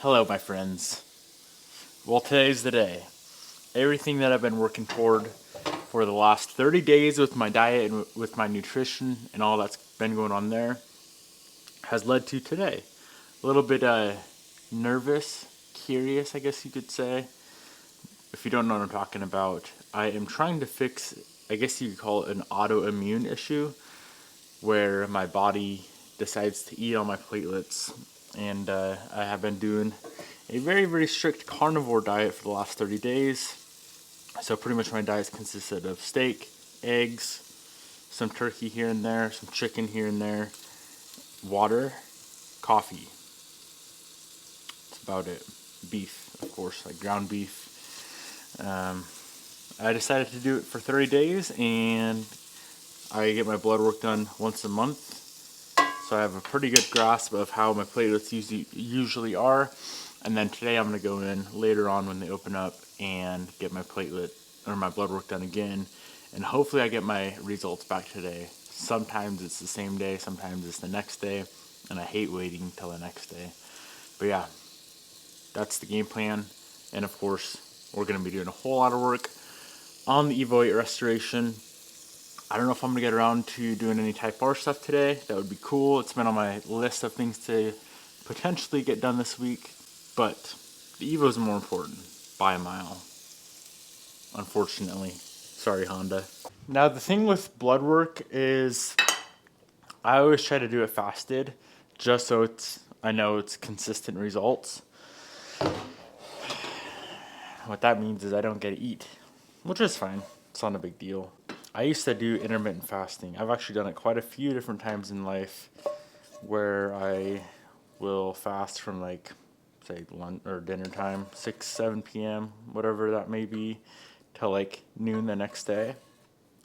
Hello, my friends. Well, today's the day. Everything that I've been working toward for the last 30 days with my diet and with my nutrition and all that's been going on there has led to today. A little bit nervous, curious, I guess you could say. If you don't know what I'm talking about, I am trying to fix, I guess you could call it an autoimmune issue, where my body decides to eat all my platelets. And I have been doing a very, very strict carnivore diet for the last 30 days. So pretty much my diet consisted of steak, eggs, some turkey here and there, some chicken here and there, water, coffee. That's about it. Beef, of course, like ground beef. I decided to do it for 30 days, and I get my blood work done once a month. So I have a pretty good grasp of how my platelets usually are. And then today I'm going to go in later on when they open up and get my platelet or my blood work done again. And hopefully I get my results back today. Sometimes it's the same day, sometimes it's the next day. And I hate waiting till the next day. But yeah, that's the game plan. And of course, we're going to be doing a whole lot of work on the Evo 8 restoration. I don't know if I'm going to get around to doing any Type R stuff today. That would be cool. It's been on my list of things to potentially get done this week. But the Evo is more important by a mile. Unfortunately. Sorry, Honda. Now, the thing with blood work is I always try to do it fasted just so I know it's consistent results. What that means is I don't get to eat, which is fine. It's not a big deal. I used to do intermittent fasting. I've actually done it quite a few different times in life where I will fast from like, say, lunch or dinner time, 6, 7 p.m., whatever that may be, till like noon the next day.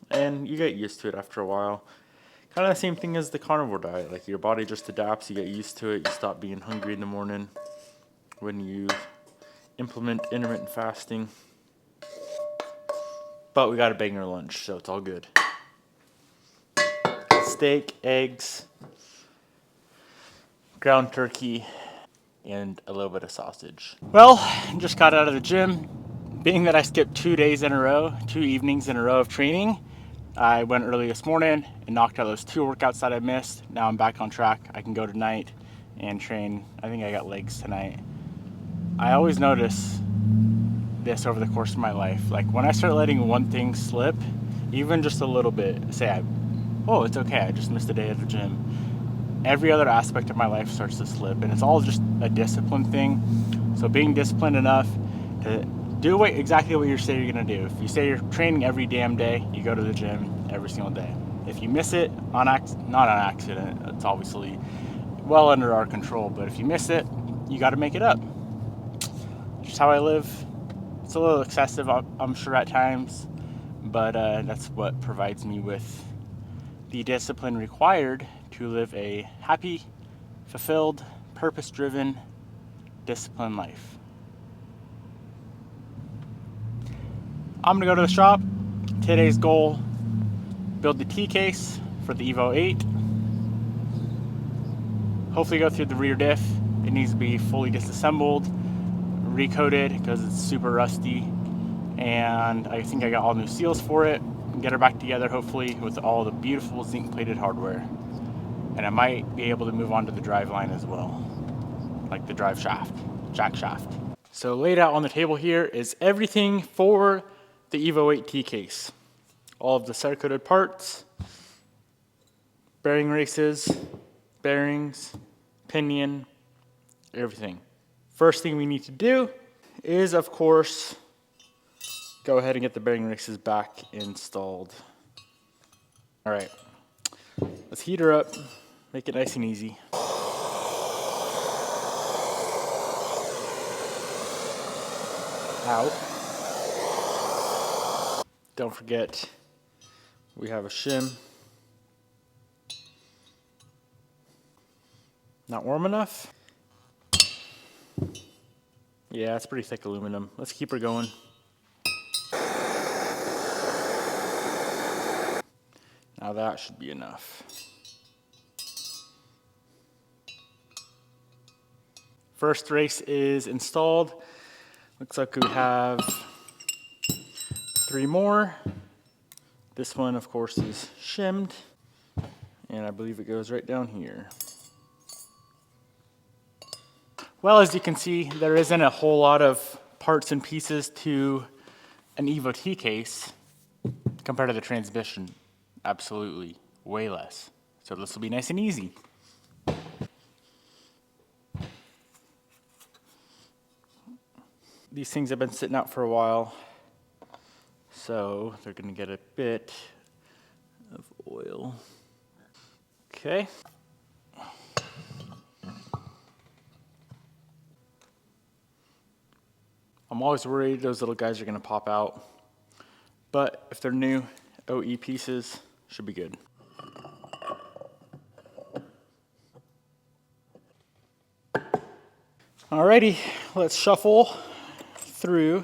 And you get used to it after a while. Kind of the same thing as the carnivore diet. Like your body just adapts, you get used to it, you stop being hungry in the morning when you implement intermittent fasting. But we got a banger lunch, so it's all good. Steak, eggs, ground turkey, and a little bit of sausage. Well, just got out of the gym. Being that I skipped 2 days in a row, 2 evenings in a row of training, I went early this morning and knocked out those 2 workouts that I missed. Now I'm back on track. I can go tonight and train. I think I got legs tonight. I always notice this over the course of my life. Like when I start letting one thing slip, even just a little bit, say oh, it's okay, I just missed a day at the gym. Every other aspect of my life starts to slip, and it's all just a discipline thing. So being disciplined enough to do exactly what you say you're gonna do. If you say you're training every damn day, you go to the gym every single day. If you miss it not on accident, it's obviously well under our control, but if you miss it, you gotta make it up. Just how I live. It's a little excessive, I'm sure, at times, but that's what provides me with the discipline required to live a happy, fulfilled, purpose-driven, disciplined life. I'm gonna go to the shop. Today's goal, build the T case for the Evo 8. Hopefully go through the rear diff. It needs to be fully disassembled, recoated because it's super rusty, and I think I got all new seals for it. Get her back together hopefully with all the beautiful zinc plated hardware, and I might be able to move on to the drive line as well, like the drive shaft, jack shaft. So laid out on the table here is everything for the Evo 8 T case. All of the cerakoted parts, bearing races, bearings, pinion, everything. First thing we need to do is, of course, go ahead and get the bearing races back installed. All right, let's heat her up, make it nice and easy. Out. Don't forget, we have a shim. Not warm enough? Yeah, it's pretty thick aluminum. Let's keep her going. Now that should be enough. First race is installed. Looks like we have 3 more. This one, of course, is shimmed, and I believe it goes right down here. Well, as you can see, there isn't a whole lot of parts and pieces to an Evo T case compared to the transmission. Absolutely, way less. So this will be nice and easy. These things have been sitting out for a while, so they're gonna get a bit of oil. Okay. I'm always worried those little guys are gonna pop out, but if they're new OE pieces, should be good. Alrighty, let's shuffle through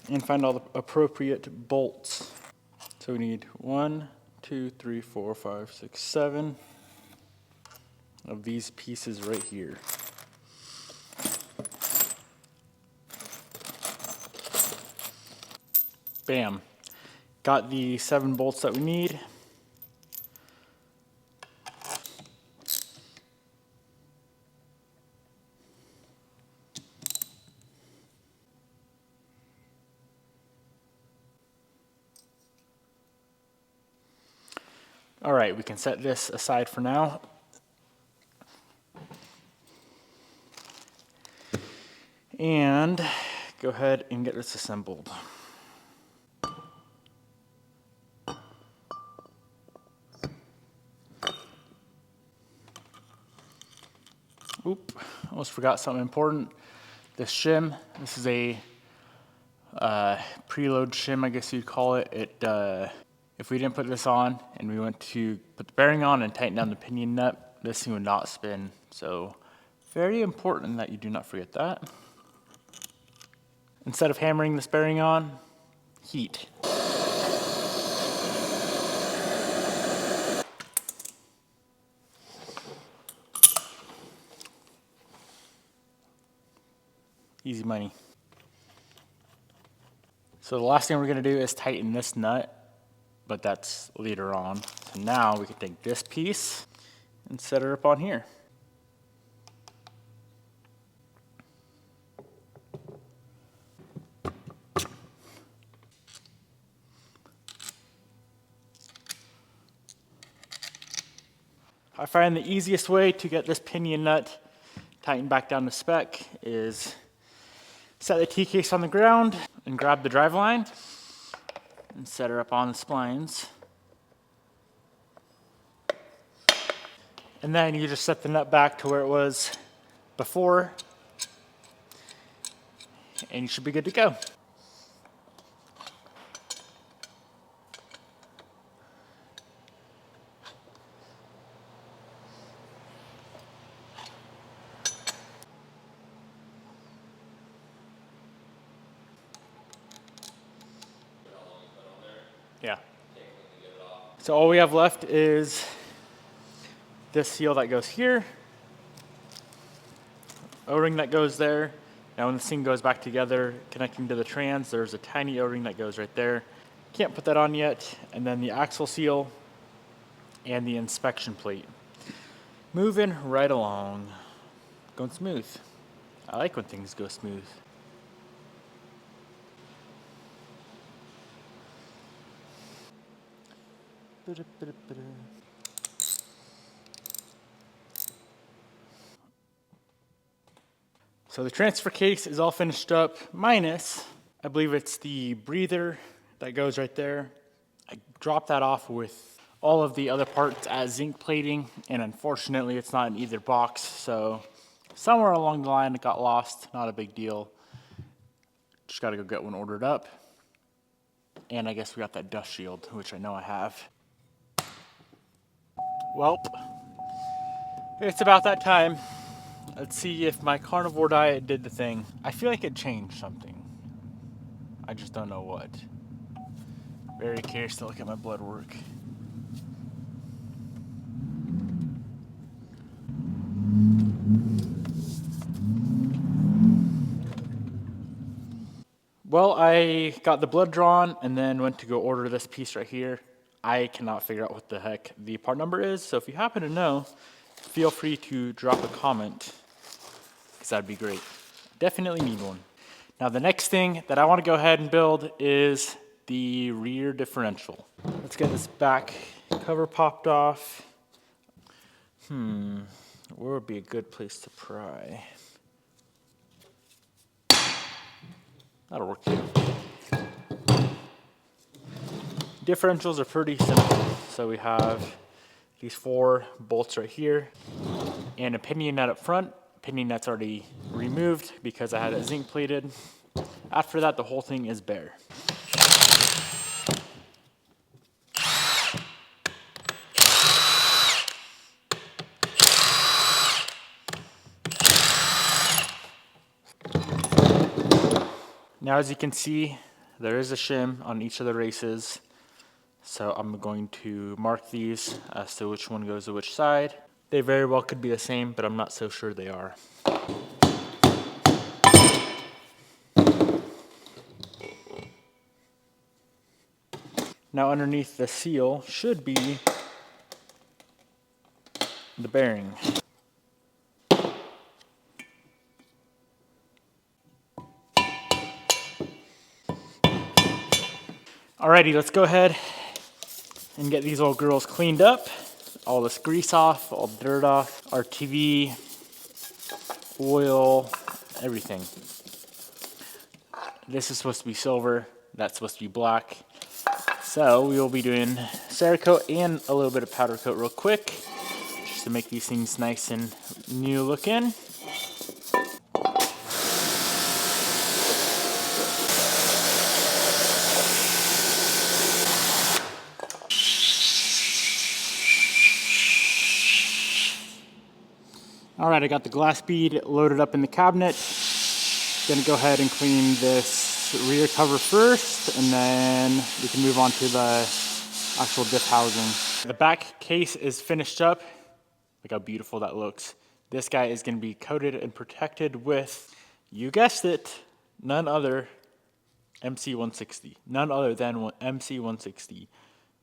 and find all the appropriate bolts. So we need 1, 2, 3, 4, 5, 6, 7 of these pieces right here. Bam. Got the 7 bolts that we need. All right, we can set this aside for now. And go ahead and get this assembled. Oop, almost forgot something important. This shim, this is a preload shim, I guess you'd call it. If we didn't put this on and we went to put the bearing on and tighten down the pinion nut, this thing would not spin. So very important that you do not forget that. Instead of hammering this bearing on, heat. Easy money. So the last thing we're gonna do is tighten this nut, but that's later on. So now we can take this piece and set it up on here. I find the easiest way to get this pinion nut tightened back down to spec is set the T-case on the ground and grab the drive line and set her up on the splines. And then you just set the nut back to where it was before, and you should be good to go. Yeah. So all we have left is this seal that goes here, O-ring that goes there. Now when this thing goes back together, connecting to the trans, there's a tiny O-ring that goes right there. Can't put that on yet. And then the axle seal and the inspection plate. Moving right along, going smooth. I like when things go smooth. So the transfer case is all finished up, minus, I believe it's the breather that goes right there. I dropped that off with all of the other parts as zinc plating, and unfortunately it's not in either box, so somewhere along the line it got lost, not a big deal. Just gotta go get one ordered up. And I guess we got that dust shield, which I know I have. Well, it's about that time. Let's see if my carnivore diet did the thing. I feel like it changed something. I just don't know what. Very curious to look at my blood work. Well, I got the blood drawn and then went to go order this piece right here. I cannot figure out what the heck the part number is, so if you happen to know, feel free to drop a comment, because that'd be great. Definitely need one. Now the next thing that I want to go ahead and build is the rear differential. Let's get this back cover popped off. Where would be a good place to pry? That'll work too. Differentials are pretty simple. So we have these 4 bolts right here and a pinion nut up front. Pinion nut's already removed because I had it zinc plated. After that, the whole thing is bare. Now, as you can see, there is a shim on each of the races. So I'm going to mark these as to which one goes to which side. They very well could be the same, but I'm not so sure they are. Now underneath the seal should be the bearing. Alrighty, let's go ahead and get these old girls cleaned up. All this grease off, all the dirt off, RTV, oil, everything. This is supposed to be silver, that's supposed to be black. So we will be doing Cerakote and a little bit of powder coat real quick, just to make these things nice and new looking. All right, I got the glass bead loaded up in the cabinet. Gonna go ahead and clean this rear cover first, and then we can move on to the actual diff housing. The back case is finished up. Look how beautiful that looks. This guy is gonna be coated and protected with, you guessed it, none other MC160. None other than MC160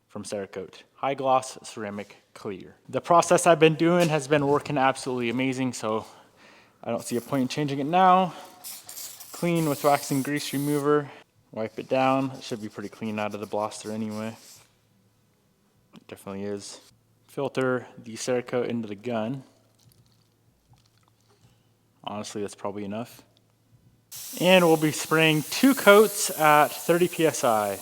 from Cerakote. High gloss ceramic clear. The process I've been doing has been working absolutely amazing, so I don't see a point in changing it now. Clean with wax and grease remover. Wipe it down. It should be pretty clean out of the blaster anyway. It definitely is. Filter the Cerakote into the gun. Honestly, that's probably enough. And we'll be spraying 2 coats at 30 psi.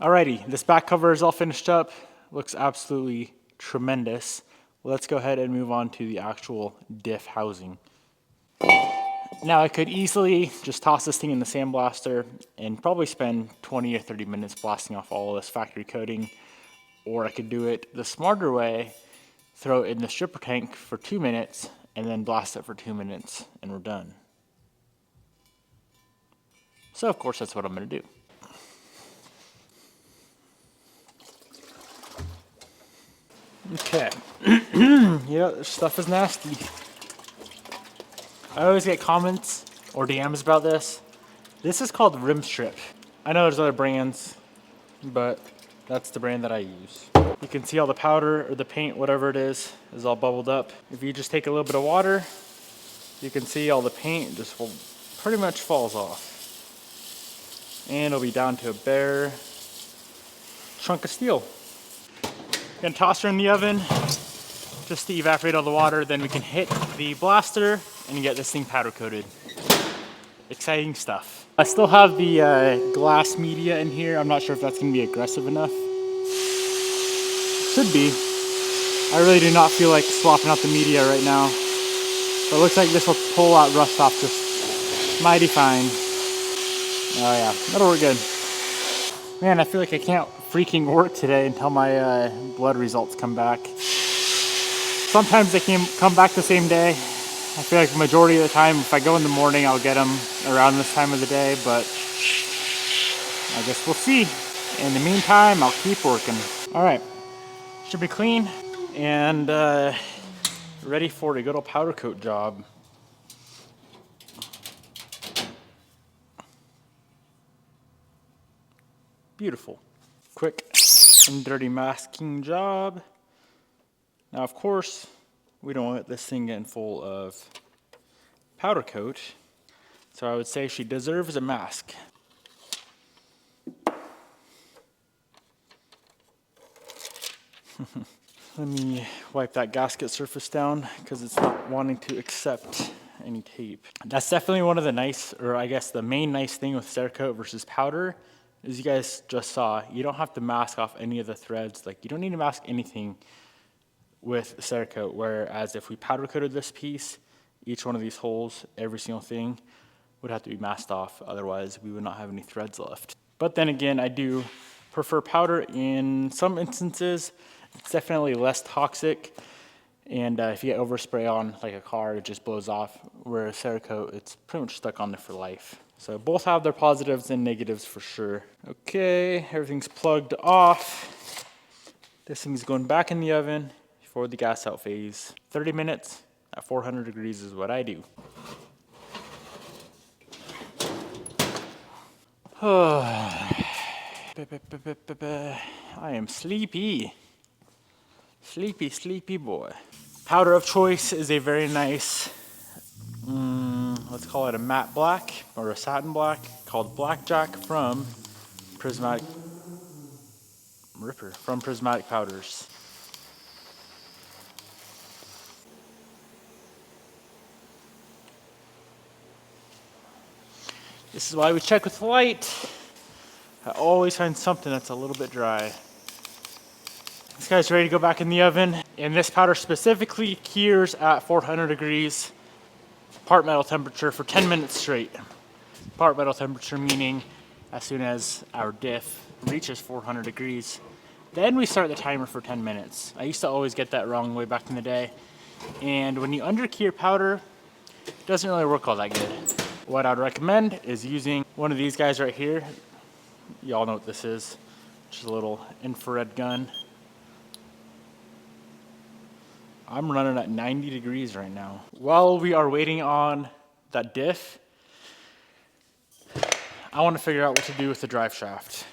Alrighty, this back cover is all finished up. Looks absolutely tremendous. Let's go ahead and move on to the actual diff housing. Now I could easily just toss this thing in the sandblaster and probably spend 20 or 30 minutes blasting off all this factory coating. Or I could do it the smarter way, throw it in the stripper tank for 2 minutes and then blast it for 2 minutes and we're done. So of course that's what I'm gonna do. Okay, yeah, this stuff is nasty. I always get comments or DMs about this. This is called rim strip. I know there's other brands, but that's the brand that I use. You can see all the powder or the paint, whatever it is all bubbled up. If you just take a little bit of water, you can see all the paint just pretty much falls off. And it'll be down to a bare chunk of steel. Gonna toss her in the oven just to evaporate all the water, then we can hit the blaster and get this thing powder coated. Exciting stuff. I still have the glass media in here. I'm not sure if that's gonna be aggressive enough. Should be. I really do not feel like swapping out the media right now. But it looks like this will pull out rust off just mighty fine. Oh yeah, that'll work good. Man, I feel like I can't freaking work today until my blood results come back. Sometimes they can come back the same day. I feel like the majority of the time, if I go in the morning, I'll get them around this time of the day, but I guess we'll see. In the meantime, I'll keep working. All right, should be clean. and ready for a good old powder coat job. Beautiful. Quick and dirty masking job. Now, of course, we don't want this thing getting full of powder coat, so I would say she deserves a mask. Let me wipe that gasket surface down because it's not wanting to accept any tape. That's definitely one of the nice, or I guess the main nice thing with Cerakote versus powder, as you guys just saw, you don't have to mask off any of the threads. Like, you don't need to mask anything with Cerakote, whereas if we powder coated this piece, each one of these holes, every single thing would have to be masked off, otherwise we would not have any threads left. But then again, I do prefer powder in some instances. It's definitely less toxic, and if you get overspray on like a car, it just blows off, whereas Cerakote, it's pretty much stuck on there for life. So both have their positives and negatives for sure. Okay, everything's plugged off. This thing's going back in the oven for the gas out phase. 30 minutes at 400 degrees is what I do. I am sleepy. Sleepy boy. Powder of choice is a very nice, let's call it a matte black or a satin black called Blackjack from Prismatic Powders. This is why we check with light. I always find something that's a little bit dry. This guy's ready to go back in the oven, and this powder specifically cures at 400 degrees part metal temperature for 10 minutes straight. Part metal temperature meaning as soon as our diff reaches 400 degrees, then we start the timer for 10 minutes. I used to always get that wrong way back in the day, and when you under-cure powder, it doesn't really work all that good. What I'd recommend is using one of these guys right here. Y'all know what this is, just a little infrared gun. I'm running at 90 degrees right now. While we are waiting on that diff, I want to figure out what to do with the drive shaft.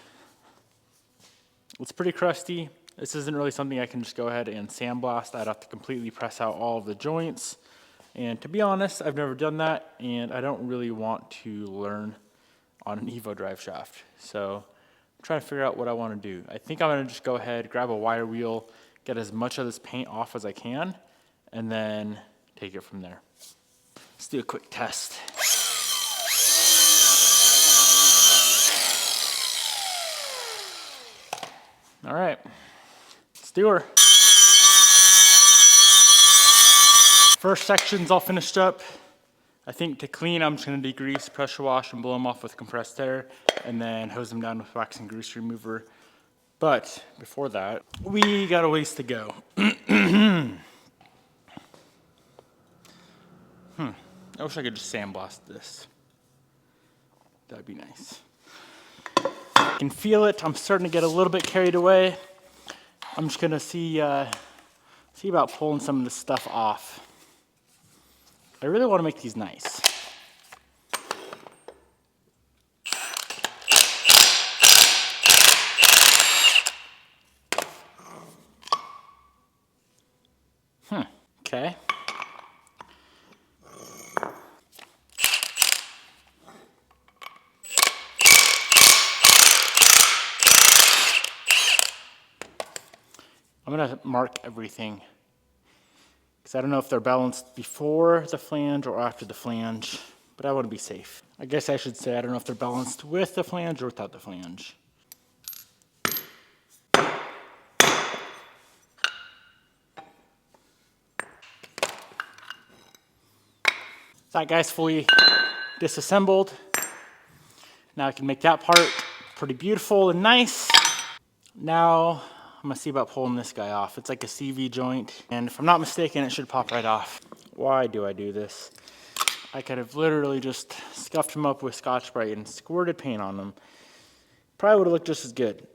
It's pretty crusty. This isn't really something I can just go ahead and sandblast. I'd have to completely press out all of the joints. And to be honest, I've never done that, and I don't really want to learn on an Evo drive shaft. So I'm trying to figure out what I want to do. I think I'm going to just go ahead, grab a wire wheel, get as much of this paint off as I can, and then take it from there. Let's do a quick test. All right, let's do her. First section's all finished up. I think to clean, I'm just gonna degrease, pressure wash, and blow them off with compressed air, and then hose them down with wax and grease remover. But before that, we got a ways to go. I wish I could just sandblast this. That'd be nice. I can feel it. I'm starting to get a little bit carried away. I'm just gonna see about pulling some of this stuff off. I really want to make these nice. Okay. I'm gonna mark everything, because I don't know if they're balanced before the flange or after the flange, but I want to be safe. I guess I should say I don't know if they're balanced with the flange or without the flange. That guy's fully disassembled. Now I can make that part pretty beautiful and nice. Now I'm gonna see about pulling this guy off. It's like a CV joint, and if I'm not mistaken, it should pop right off. Why do I do this? I could have literally just scuffed him up with Scotch-Brite and squirted paint on him. Probably would have looked just as good.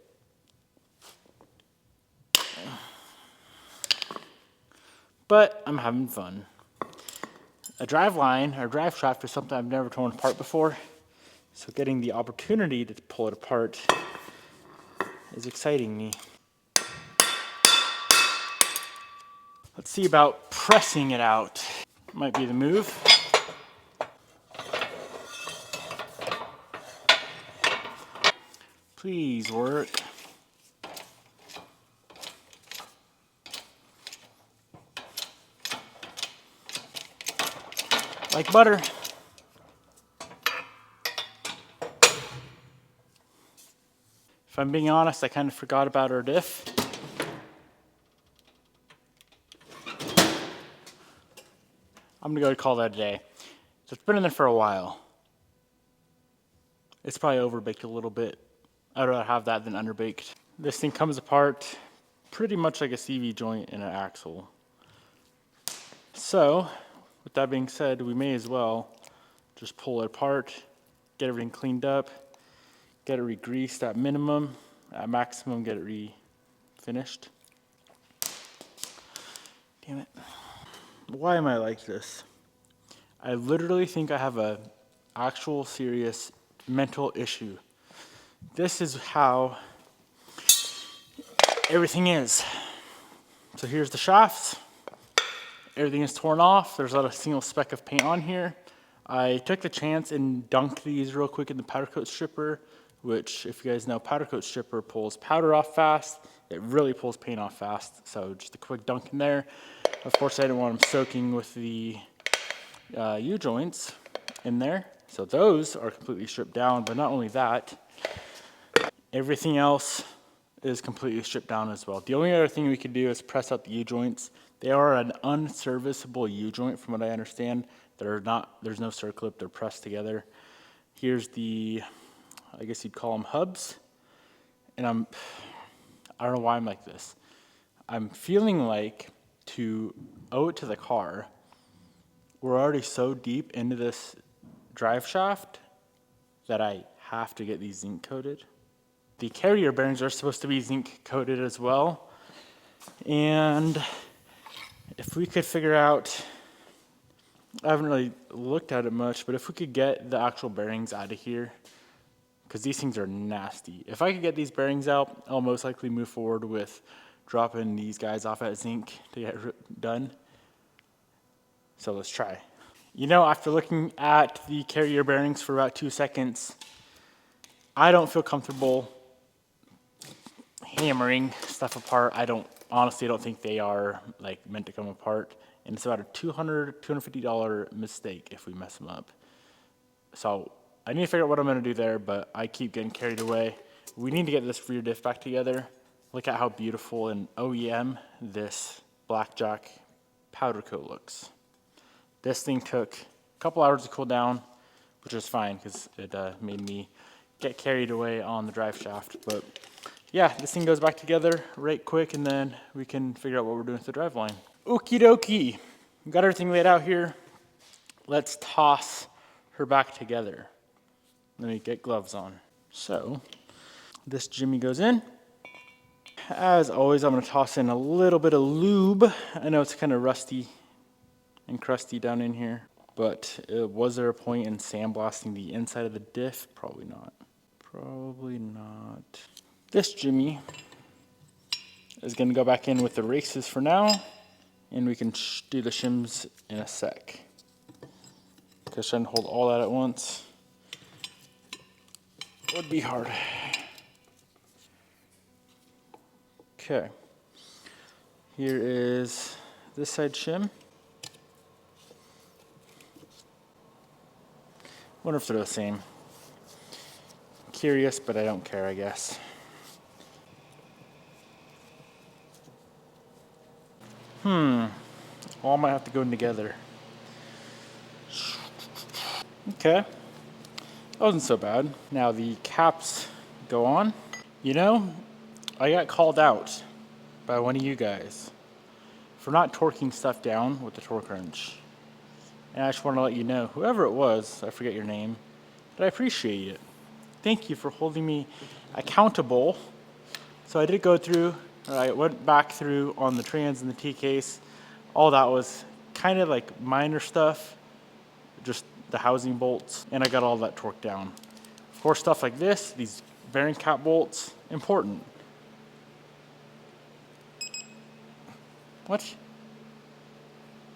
but I'm having fun. A drive line or drive shaft is something I've never torn apart before, so getting the opportunity to pull it apart is exciting me. Let's see about pressing it out. Might be the move. Please work. Like butter. If I'm being honest, I kind of forgot about our diff. I'm gonna go call that a day. So it's been in there for a while. It's probably overbaked a little bit. I'd rather have that than underbaked. This thing comes apart pretty much like a CV joint in an axle. So, with that being said, we may as well just pull it apart, get everything cleaned up, get it re-greased at minimum, at maximum get it re-finished. Damn it. Why am I like this? I literally think I have a actual serious mental issue. This is how everything is. So here's the shafts. Everything is torn off. There's not a single speck of paint on here. I took the chance and dunked these real quick in the powder coat stripper, which, if you guys know, powder coat stripper pulls powder off fast. It really pulls paint off fast. So just a quick dunk in there. Of course, I didn't want them soaking with the U-joints in there. So those are completely stripped down, but not only that, everything else is completely stripped down as well. The only other thing we could do is press out the U-joints. They are an unserviceable U-joint from what I understand. There's no circlip, they're pressed together. Here's the, I guess you'd call them hubs. And I don't know why I'm like this. I'm feeling like to owe it to the car, we're already so deep into this drive shaft that I have to get these zinc coated. The carrier bearings are supposed to be zinc coated as well. And if we could figure out, I haven't really looked at it much, but if we could get the actual bearings out of here, because these things are nasty. If I could get these bearings out, I'll most likely move forward with dropping these guys off at zinc to get done. So let's try. You know, after looking at the carrier bearings for about 2 seconds, I don't feel comfortable hammering stuff apart. Honestly, I don't think they are like meant to come apart. And it's about a $200, $250 mistake if we mess them up. So I need to figure out what I'm gonna do there, but I keep getting carried away. We need to get this rear diff back together. Look at how beautiful and OEM this blackjack powder coat looks. This thing took a couple hours to cool down, which was fine because it made me get carried away on the drive shaft. But yeah, this thing goes back together right quick, and then we can figure out what we're doing with the drive line. Okie dokie, got everything laid out here. Let's toss her back together. Let me get gloves on. So this jimmy goes in. As always, I'm gonna toss in a little bit of lube. I know it's kind of rusty and crusty down in here, but was there a point in sandblasting the inside of the diff? Probably not. Probably not. This jimmy is gonna go back in with the races for now, and we can do the shims in a sec. Because trying to hold all that at once would be hard. Okay, here is this side shim. Wonder if they're the same. Curious, but I don't care, I guess. All might have to go in together. Okay, that wasn't so bad. Now the caps go on. You know, I got called out by one of you guys for not torquing stuff down with the torque wrench. And I just want to let you know, whoever it was, I forget your name, but I appreciate it. Thank you for holding me accountable. So I did go through, I went back through on the trans and the T case All that was kind of like minor stuff, just the housing bolts, and I got all that torqued down. Of course, stuff like this, these bearing cap bolts, important. What?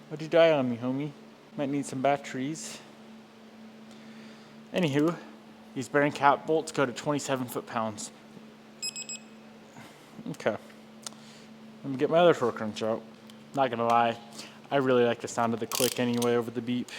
What'd you die on me, homie? Might need some batteries. Anywho, these bearing cap bolts go to 27 foot-pounds. Okay. Let me get my other torque wrench out. Not gonna lie, I really like the sound of the click anyway over the beep.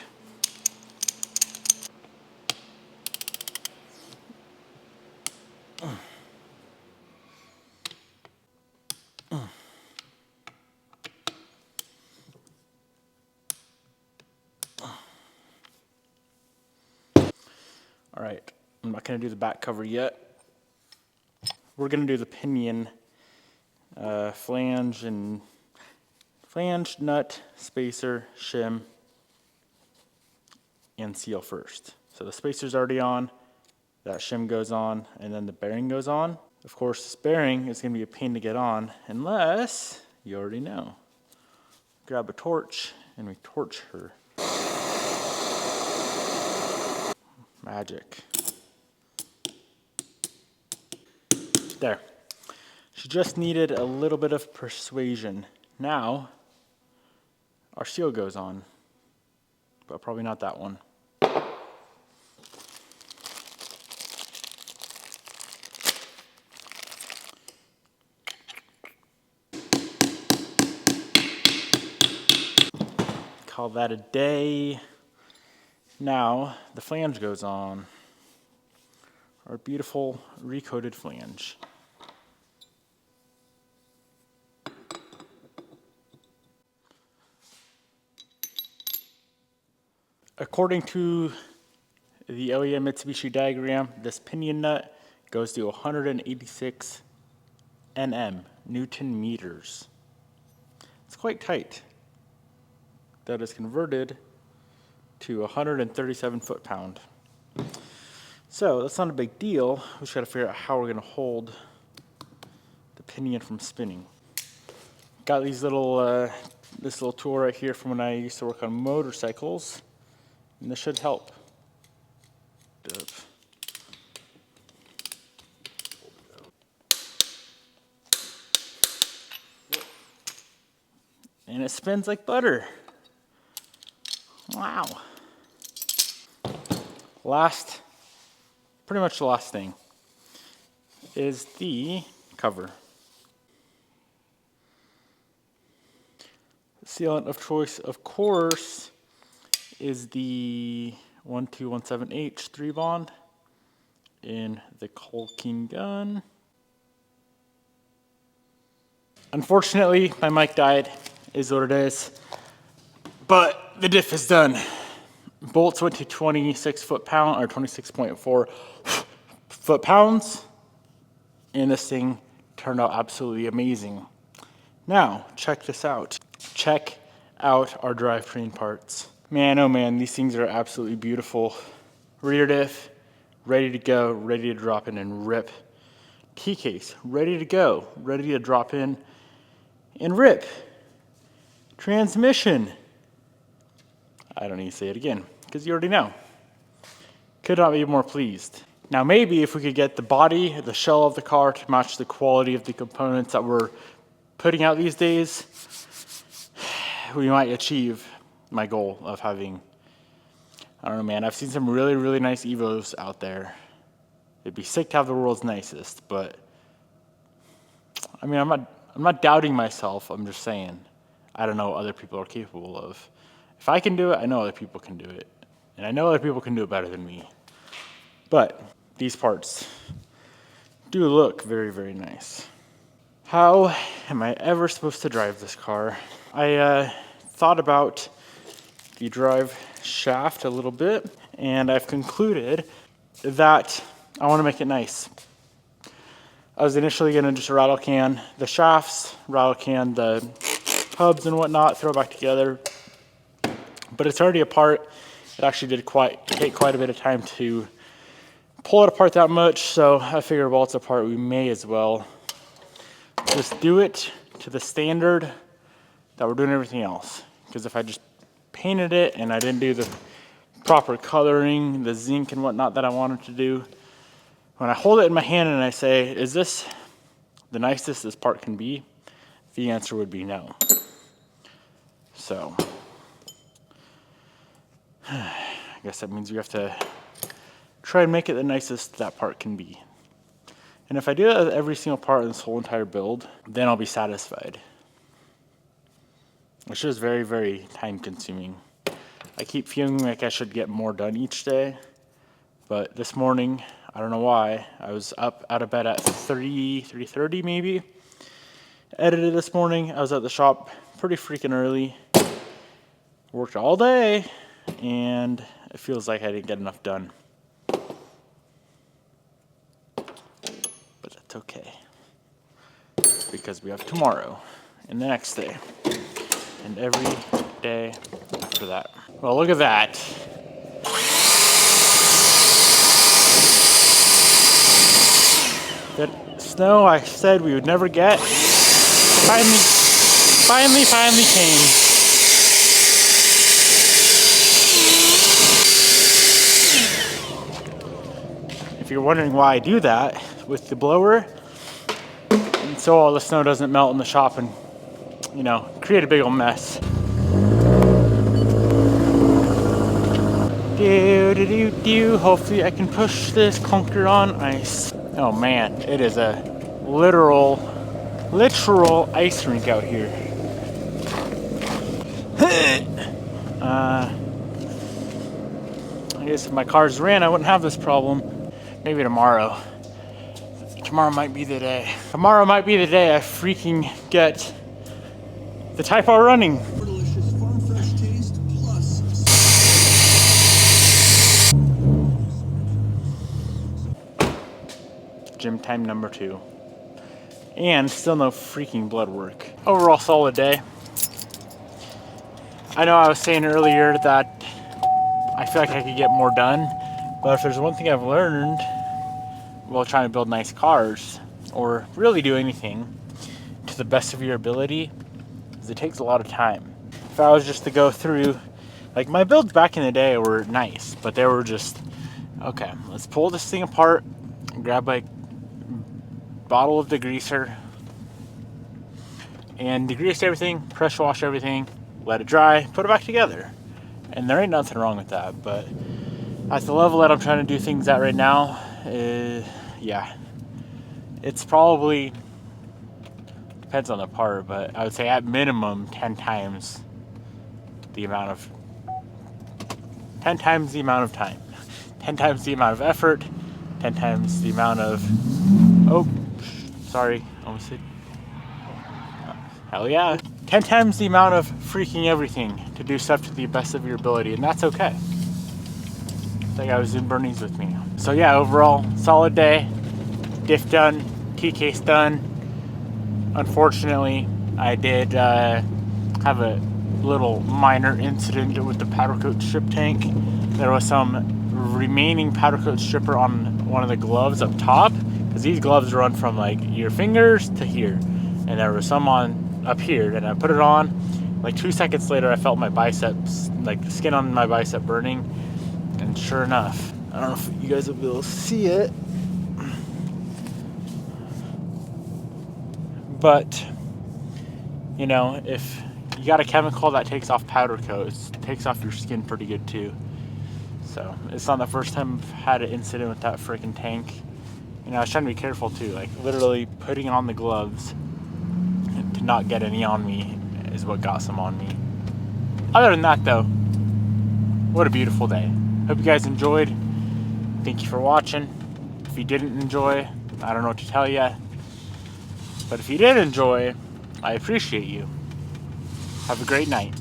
All right, I'm not gonna do the back cover yet. We're gonna do the pinion flange, nut, spacer, shim, and seal first. So the spacer's already on, that shim goes on, and then the bearing goes on. Of course, this bearing is gonna be a pain to get on unless you already know. Grab a torch and we torch her. Magic. There. She just needed a little bit of persuasion. Now, our seal goes on, but probably not that one. Call that a day. Now, the flange goes on. Our beautiful recoated flange. According to the OEM Mitsubishi diagram, this pinion nut goes to 186 Nm, Newton meters. It's quite tight. That is converted to 137 foot-pound. So that's not a big deal. We just got to figure out how we're going to hold the pinion from spinning. Got these little, this little tool right here from when I used to work on motorcycles, and this should help. And it spins like butter. Wow. Pretty much the last thing is the cover. The sealant of choice, of course, is the 1217H 3 bond in the caulking gun. Unfortunately, my mic died, is what it is, but the diff is done. Bolts went to 26 foot-pound, or 26.4 foot-pounds, and this thing turned out absolutely amazing. Now, check this out. Check out our drivetrain parts. Man, oh man, these things are absolutely beautiful. Rear diff, ready to go, ready to drop in and rip. T-case, ready to go, ready to drop in and rip. Transmission. I don't need to say it again, because you already know. Could not be more pleased. Now maybe if we could get the body, the shell of the car to match the quality of the components that we're putting out these days, we might achieve my goal of having, I don't know man, I've seen some really, really nice Evos out there. It'd be sick to have the world's nicest, but I mean, I'm not doubting myself, I'm just saying, I don't know what other people are capable of. If I can do it, I know other people can do it. And I know other people can do it better than me. But these parts do look very, very nice. How am I ever supposed to drive this car? I thought about the drive shaft a little bit, and I've concluded that I want to make it nice. I was initially going to just rattle can the shafts, rattle can the hubs and whatnot, throw it back together. But it's already apart. It actually did take quite a bit of time to pull it apart that much, so I figured while it's apart, we may as well just do it to the standard that we're doing everything else. Because if I just painted it and I didn't do the proper coloring, the zinc and whatnot that I wanted to do, when I hold it in my hand and I say, is this the nicest this part can be? The answer would be no. So, I guess that means we have to try and make it the nicest that part can be. And if I do that with every single part of this whole entire build, then I'll be satisfied. Which is very, very time consuming. I keep feeling like I should get more done each day, but this morning, I don't know why, I was up out of bed at 3:30 maybe. Edited this morning, I was at the shop pretty freaking early. Worked all day, and it feels like I didn't get enough done. But that's okay, because we have tomorrow, and the next day, and every day after that. Well, look at that. That snow I said we would never get, finally came. If you're wondering why I do that with the blower, and so all the snow doesn't melt in the shop and, you know, create a big old mess. Hopefully I can push this clunker on ice. Oh man, it is a literal ice rink out here. I guess if my cars ran, I wouldn't have this problem. Maybe tomorrow. Tomorrow might be the day. Tomorrow might be the day I freaking get the Type R running. Delicious farm fresh taste plus. Gym time number 2. And still no freaking blood work. Overall solid day. I know I was saying earlier that I feel like I could get more done, but if there's one thing I've learned while trying to build nice cars, or really do anything to the best of your ability, is it takes a lot of time. If I was just to go through, like my builds back in the day were nice, but they were just, okay, let's pull this thing apart, grab like bottle of degreaser and degrease everything, pressure wash everything, let it dry, put it back together. And there ain't nothing wrong with that, but at the level that I'm trying to do things at right now, yeah, it's probably, depends on the part, but I would say at minimum 10 times the amount of time, 10 times the amount of effort, 10 times the amount of, oh, sorry, almost said, hell yeah. 10 times the amount of freaking everything to do stuff to the best of your ability, and that's okay. That guy was in Bernie's with me. So yeah, overall, solid day. Diff done, T-case done. Unfortunately, I did have a little minor incident with the powder coat strip tank. There was some remaining powder coat stripper on one of the gloves up top, because these gloves run from like your fingers to here, and there was some on up here, and I put it on. Like 2 seconds later, I felt my biceps, like the skin on my bicep burning, and sure enough, I don't know if you guys will be able to see it, but you know, if you got a chemical that takes off powder coats, it takes off your skin pretty good too. So it's not the first time I've had an incident with that freaking tank. You know, I was trying to be careful too, like literally putting on the gloves to not get any on me is what got some on me. Other than that though, what a beautiful day. Hope you guys enjoyed. Thank you for watching. If you didn't enjoy, I don't know what to tell you. But if you did enjoy, I appreciate you. Have a great night.